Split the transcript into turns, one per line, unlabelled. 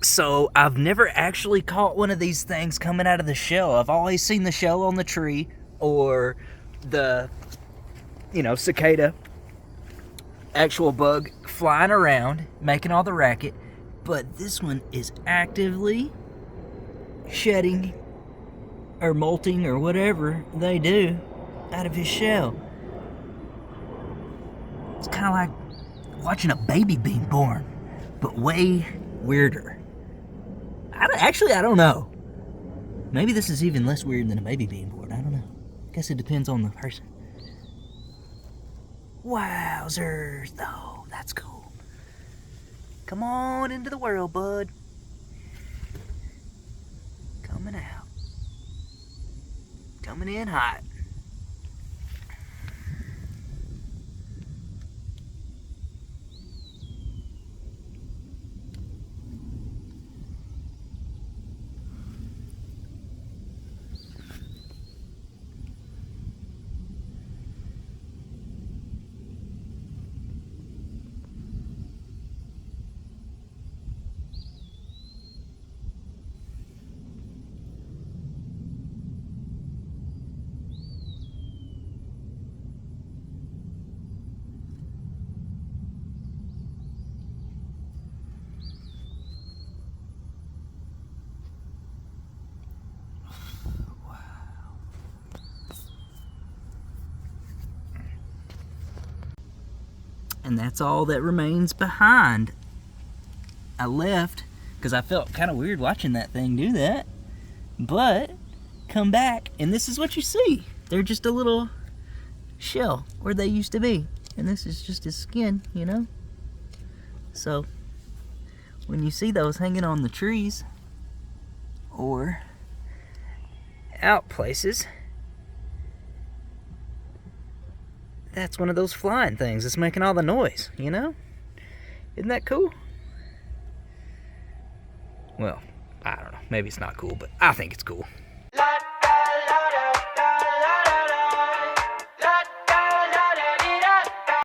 So I've never actually caught one of these things coming out of the shell. I've always seen the shell on the tree, or the, cicada, actual bug flying around, making all the racket. But this one is actively shedding or molting or whatever they do out of his shell. It's kind of like watching a baby being born, but way weirder. I don't know. Maybe this is even less weird than a baby being born. I don't know. I guess it depends on the person. Wowzers. Oh, that's cool. Come on into the world, bud. Coming out. Coming in hot. And that's all that remains behind. I left because I felt kind of weird watching that thing do that. But come back and this is what you see. They're just a little shell where they used to be. And this is just his skin, So when you see those hanging on the trees or out places, that's one of those flying things that's making all the noise, Isn't that cool? Well, I don't know. Maybe it's not cool, but I think it's cool.